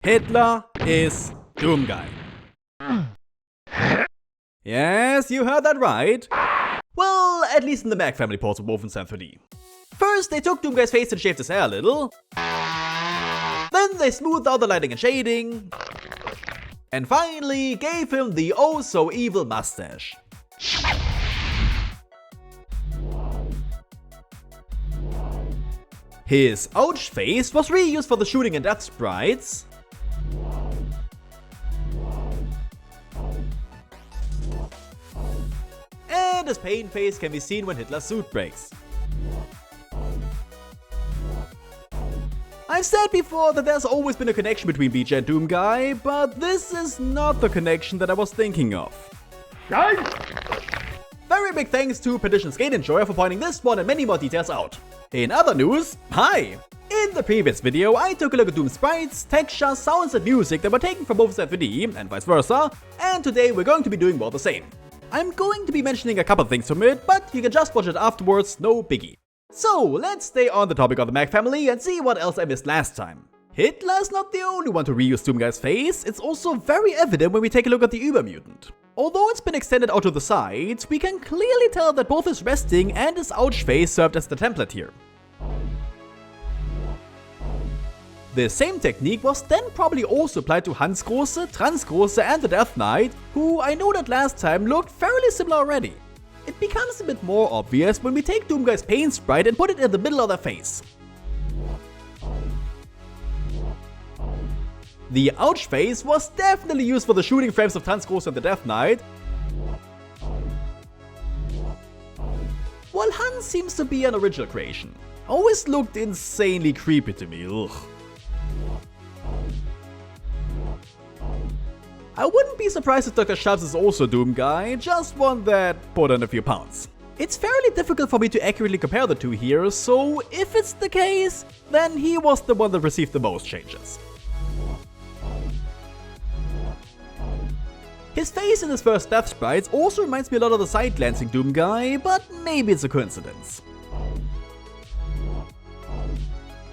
Hitler is DoomGuy. Yes, you heard that right. Well, at least in the Mac family ports of Wolfenstein 3D. First, they took DoomGuy's face and shaved his hair a little. Then they smoothed out the lighting and shading. And finally, gave him the oh-so-evil mustache. His ouch face was reused for the shooting and death sprites. And his pain face can be seen when Hitler's suit breaks. I've said before that there's always been a connection between BJ and DoomGuy, but this is not the connection that I was thinking of. Very big thanks to Perdition Skate Enjoyer for pointing this one and many more details out. In other news, hi! In the previous video, I took a look at Doom sprites, textures, sounds and music that were taken from Wolfenstein 3D and vice versa, and today we're going to be doing more the same. I'm going to be mentioning a couple things from it, but you can just watch it afterwards, no biggie. So, let's stay on the topic of the Mac family and see what else I missed last time. Hitler's not the only one to reuse DoomGuy's face, it's also very evident when we take a look at the Uber mutant. Although it's been extended out to the sides, we can clearly tell that both his resting and his ouch face served as the template here. The same technique was then probably also applied to Hansgroße, Transgroße and the Death Knight, who I know that last time looked fairly similar already. It becomes a bit more obvious when we take DoomGuy's pain sprite and put it in the middle of their face. The ouch face was definitely used for the shooting frames of Hansgroße and the Death Knight, while Hans seems to be an original creation. Always looked insanely creepy to me, ugh. I wouldn't be surprised if Dr. Schultz is also DoomGuy, just one that put on a few pounds. It's fairly difficult for me to accurately compare the two here, so if it's the case, then he was the one that received the most changes. His face in his first death sprites also reminds me a lot of the side-glancing DoomGuy, but maybe it's a coincidence.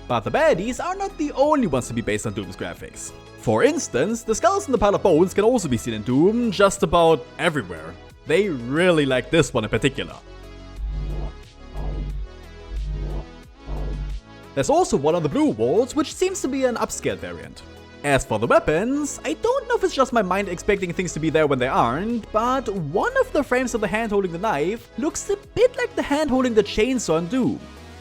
But the baddies are not the only ones to be based on Doom's graphics. For instance, the skulls in the pile of bones can also be seen in Doom just about everywhere. They really like this one in particular. There's also one on the blue walls, which seems to be an upscaled variant. As for the weapons, I don't know if it's just my mind expecting things to be there when they aren't, but one of the frames of the hand holding the knife looks a bit like the hand holding the chainsaw in Doom.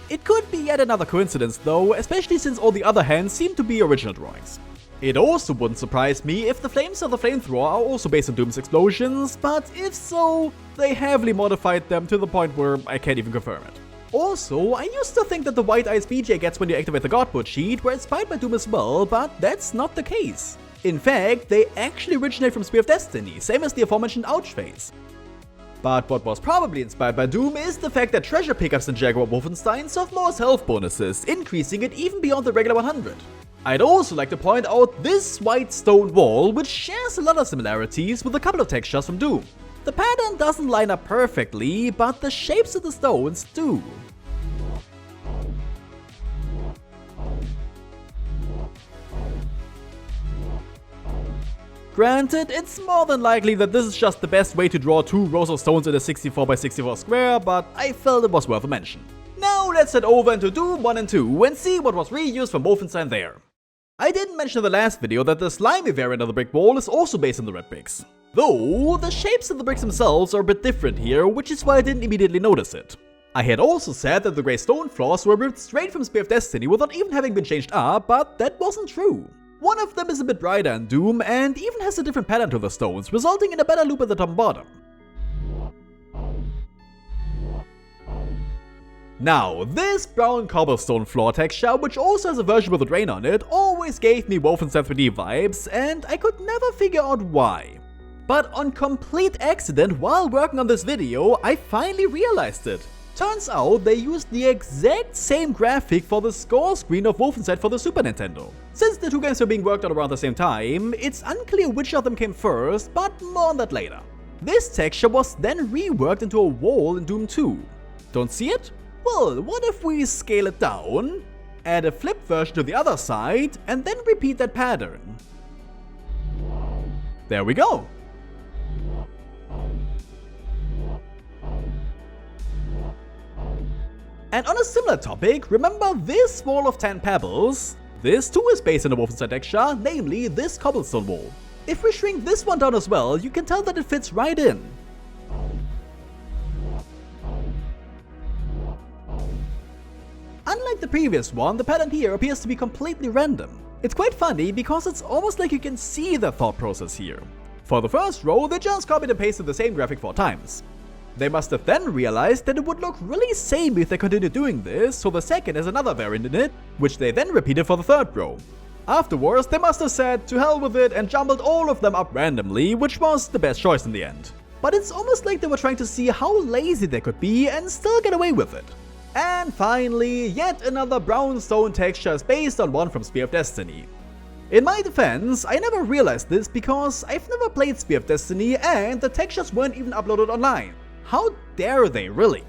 It could be yet another coincidence though, especially since all the other hands seem to be original drawings. It also wouldn't surprise me if the flames of the flamethrower are also based on Doom's explosions, but if so, they heavily modified them to the point where I can't even confirm it. Also, I used to think that the white eyes BJ gets when you activate the Godboot sheet were inspired by Doom as well, but that's not the case. In fact, they actually originate from Spear of Destiny, same as the aforementioned ouch face. But what was probably inspired by Doom is the fact that treasure pickups in Jaguar Wolfenstein serve more as health bonuses, increasing it even beyond the regular 100. I'd also like to point out this white stone wall, which shares a lot of similarities with a couple of textures from Doom. The pattern doesn't line up perfectly, but the shapes of the stones do. Granted, it's more than likely that this is just the best way to draw two rows of stones in a 64x64 square, but I felt it was worth a mention. Now let's head over into Doom 1 and 2 and see what was reused from Wolfenstein there. I didn't mention in the last video that the slimy variant of the brick wall is also based on the red bricks. Though, the shapes of the bricks themselves are a bit different here, which is why I didn't immediately notice it. I had also said that the grey stone floors were ripped straight from Spear of Destiny without even having been changed up, but that wasn't true. One of them is a bit brighter in Doom and even has a different pattern to the stones, resulting in a better loop at the top and bottom. Now, this brown cobblestone floor texture, which also has a version with a drain on it, always gave me Wolfenstein 3D vibes, and I could never figure out why. But on complete accident, while working on this video, I finally realized it. Turns out they used the exact same graphic for the score screen of Wolfenstein for the Super Nintendo. Since the two games were being worked on around the same time, it's unclear which of them came first, but more on that later. This texture was then reworked into a wall in Doom 2. Don't see it? Well, what if we scale it down? add a flip version to the other side, and then repeat that pattern. There we go. And on a similar topic, remember this wall of 10 pebbles? This too is based on a Wolfenstein texture, namely this cobblestone wall. If we shrink this one down as well, you can tell that it fits right in. Unlike the previous one, the pattern here appears to be completely random. It's quite funny because it's almost like you can see the thought process here. For the first row, they just copied and pasted the same graphic 4 times. They must have then realized that it would look really samey if they continued doing this, so the second has another variant in it, which they then repeated for the third row. Afterwards, they must have said to hell with it and jumbled all of them up randomly, which was the best choice in the end. But it's almost like they were trying to see how lazy they could be and still get away with it. And finally, yet another brownstone texture is based on one from Spear of Destiny. In my defense, I never realized this because I've never played Spear of Destiny and the textures weren't even uploaded online. How dare they, really?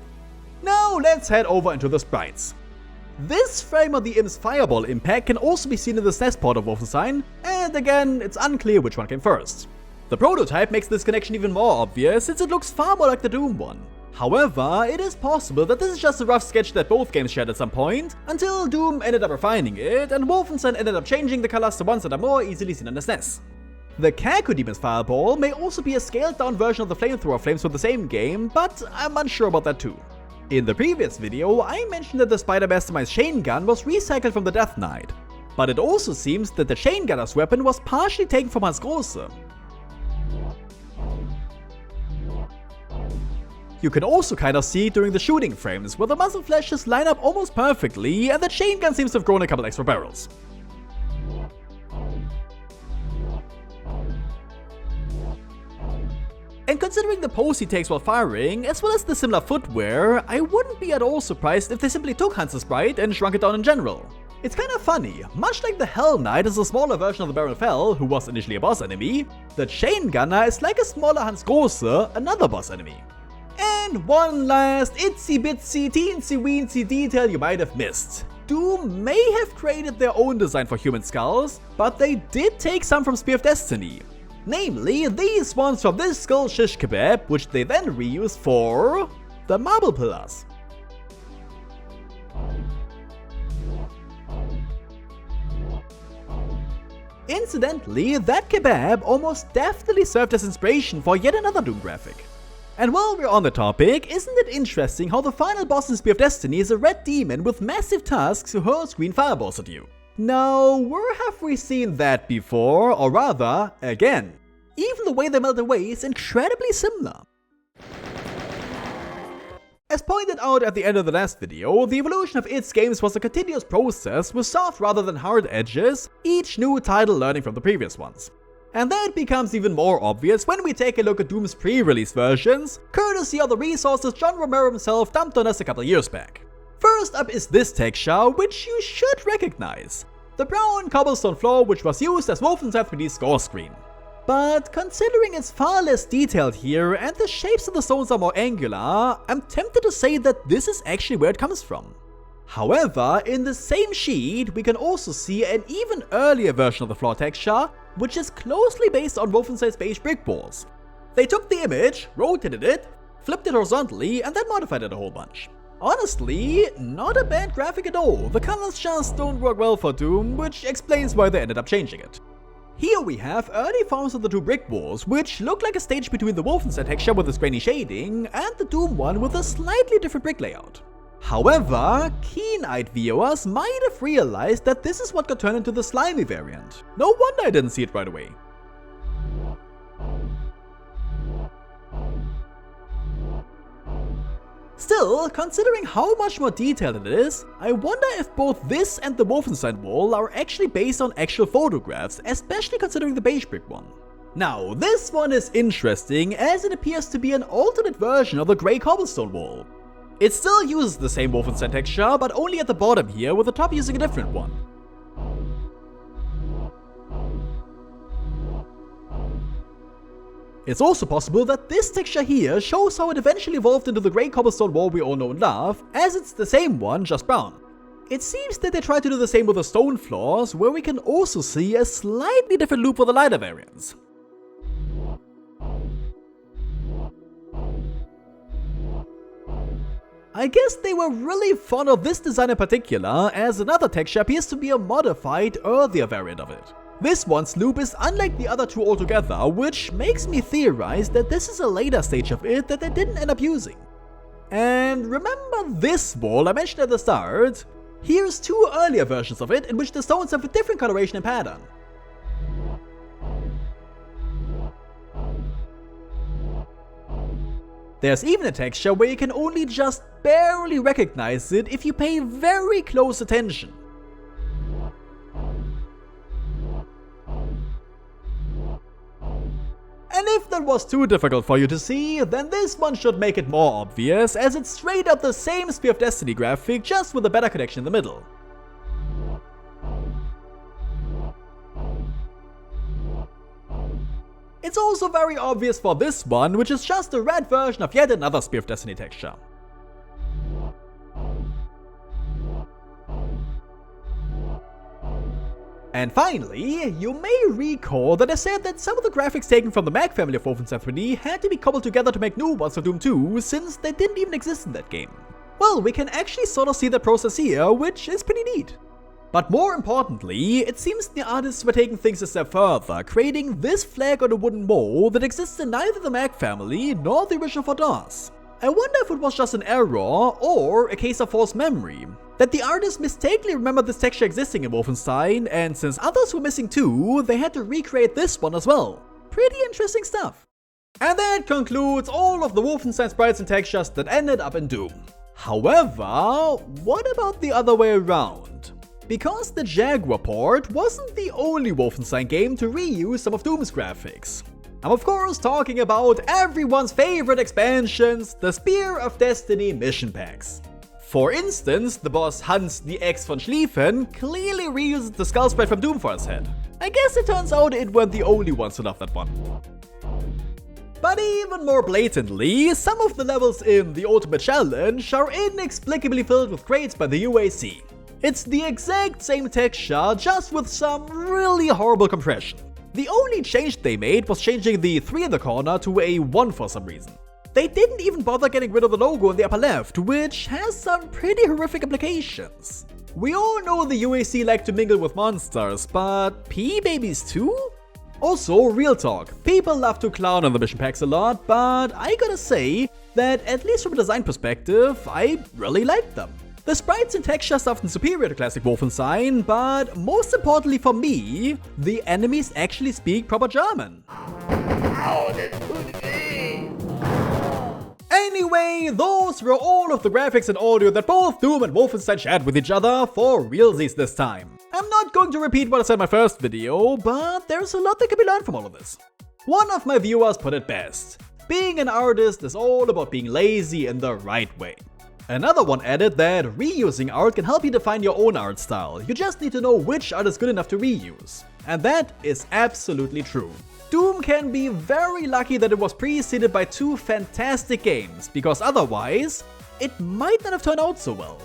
Now let's head over into the sprites. This frame of the Imp's fireball impact can also be seen in the SNES port of Wolfenstein, and again, it's unclear which one came first. The prototype makes this connection even more obvious since it looks far more like the Doom one. However, it is possible that this is just a rough sketch that both games shared at some point, until Doom ended up refining it, and Wolfenstein ended up changing the colors to ones that are more easily seen on the SNES. The Cacodemon's fireball may also be a scaled down version of the flamethrower flames from the same game, but I'm unsure about that too. In the previous video, I mentioned that the Spider Mastermind's chain gun was recycled from the Death Knight, but it also seems that the chain gunner's weapon was partially taken from Hans Große. You can also kind of see it during the shooting frames, where the muzzle flashes line up almost perfectly and the chain gun seems to have grown a couple extra barrels. And considering the pose he takes while firing, as well as the similar footwear, I wouldn't be at all surprised if they simply took Hans' sprite and shrunk it down in general. It's kinda funny, much like the Hell Knight is a smaller version of the Baron of Hell, who was initially a boss enemy, the Chain Gunner is like a smaller Hans Große, another boss enemy. And one last itsy bitsy teensy weensy detail you might have missed. Doom may have created their own design for human skulls, but they did take some from Spear of Destiny. Namely, these ones from this skull shish kebab, which they then reused for the marble pillars. Incidentally, that kebab almost definitely served as inspiration for yet another Doom graphic. And while we're on the topic, isn't it interesting how the final boss in Spear of Destiny is a red demon with massive tusks who hurls green fireballs at you? Now, where have we seen that before, or rather, again? Even the way they melt away is incredibly similar. As pointed out at the end of the last video, the evolution of its games was a continuous process with soft rather than hard edges, each new title learning from the previous ones. And that becomes even more obvious when we take a look at Doom's pre-release versions, courtesy of the resources John Romero himself dumped on us a couple years back. First up is this texture, which you should recognize. The brown cobblestone floor which was used as Wolfenstein 3D's score screen. But considering it's far less detailed here and the shapes of the stones are more angular, I'm tempted to say that this is actually where it comes from. However, in the same sheet, we can also see an even earlier version of the floor texture, which is closely based on Wolfenstein's beige brick walls. They took the image, rotated it, flipped it horizontally, and then modified it a whole bunch. Honestly, not a bad graphic at all, the colors just don't work well for Doom, which explains why they ended up changing it. Here we have early forms of the two brick walls, which look like a stage between the Wolfenstein texture with its grainy shading, and the Doom one with a slightly different brick layout. However, keen-eyed viewers might have realized that this is what got turned into the slimy variant. No wonder I didn't see it right away. Still, considering how much more detailed it is, I wonder if both this and the Wolfenstein wall are actually based on actual photographs, especially considering the beige brick one. Now, this one is interesting as it appears to be an alternate version of the grey cobblestone wall. It still uses the same Wolfenstein texture, but only at the bottom here, with the top using a different one. It's also possible that this texture here shows how it eventually evolved into the grey cobblestone wall we all know and love, as it's the same one, just brown. It seems that they tried to do the same with the stone floors, where we can also see a slightly different loop for the lighter variants. I guess they were really fond of this design in particular, as another texture appears to be a modified, earlier variant of it. This one's loop is unlike the other two altogether, which makes me theorize that this is a later stage of it that they didn't end up using. And remember this wall I mentioned at the start? Here's two earlier versions of it in which the stones have a different coloration and pattern. There's even a texture where you can only just barely recognize it if you pay very close attention. And if that was too difficult for you to see, then this one should make it more obvious, as it's straight up the same Spear of Destiny graphic, just with a better connection in the middle. It's also very obvious for this one, which is just a red version of yet another Spear of Destiny texture. And finally, you may recall that I said that some of the graphics taken from the Mac family of Wolfenstein 3D had to be cobbled together to make new ones for Doom 2, since they didn't even exist in that game. Well, we can actually sort of see that process here, which is pretty neat. But more importantly, it seems the artists were taking things a step further, creating this flag on a wooden wall that exists in neither the Mac family nor the original for DOS. I wonder if it was just an error or a case of false memory, that the artists mistakenly remembered this texture existing in Wolfenstein, and since others were missing too, they had to recreate this one as well. Pretty interesting stuff. And that concludes all of the Wolfenstein sprites and textures that ended up in Doom. However, what about the other way around? Because the Jaguar port wasn't the only Wolfenstein game to reuse some of Doom's graphics. I'm of course talking about everyone's favorite expansions, the Spear of Destiny mission packs. For instance, the boss Hans the X von Schlieffen clearly reuses the skull sprite from Doom for his head. I guess it turns out it weren't the only ones who loved that one. But even more blatantly, some of the levels in the Ultimate Challenge are inexplicably filled with crates by the UAC. It's the exact same texture, just with some really horrible compression. The only change they made was changing the 3 in the corner to a 1 for some reason. They didn't even bother getting rid of the logo in the upper left, which has some pretty horrific implications. We all know the UAC like to mingle with monsters, but P-babies too? Also, real talk, people love to clown on the mission packs a lot, but I gotta say that at least from a design perspective, I really like them. The sprites and textures are often superior to classic Wolfenstein, but most importantly for me, the enemies actually speak proper German. Anyway, those were all of the graphics and audio that both Doom and Wolfenstein shared with each other for realsies this time. I'm not going to repeat what I said in my first video, but there's a lot that can be learned from all of this. One of my viewers put it best: being an artist is all about being lazy in the right way. Another one added that reusing art can help you define your own art style, you just need to know which art is good enough to reuse. And that is absolutely true. Doom can be very lucky that it was preceded by 2 fantastic games, because otherwise, it might not have turned out so well.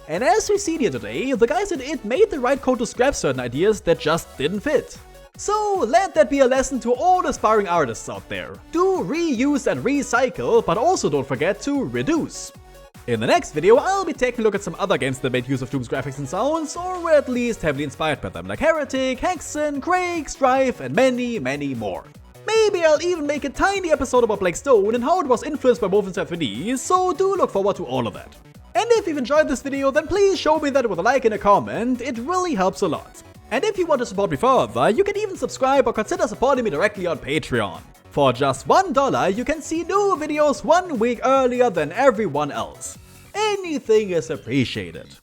And as we've seen here today, the guys at it made the right call to scrap certain ideas that just didn't fit. So let that be a lesson to all aspiring artists out there. Do reuse and recycle, but also don't forget to reduce. In the next video, I'll be taking a look at some other games that made use of Doom's graphics and sounds, or were at least heavily inspired by them, like Heretic, Hexen, Quake, Strife, and many, many more. Maybe I'll even make a tiny episode about Black Stone and how it was influenced by Wolfenstein 3D, so do look forward to all of that. And if you've enjoyed this video, then please show me that with a like and a comment, it really helps a lot. And if you want to support me further, you can even subscribe or consider supporting me directly on Patreon. For just $1, you can see new videos 1 week earlier than everyone else. Anything is appreciated.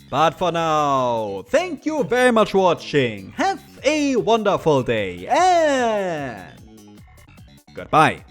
But for now, thank you very much for watching, have a wonderful day, and goodbye.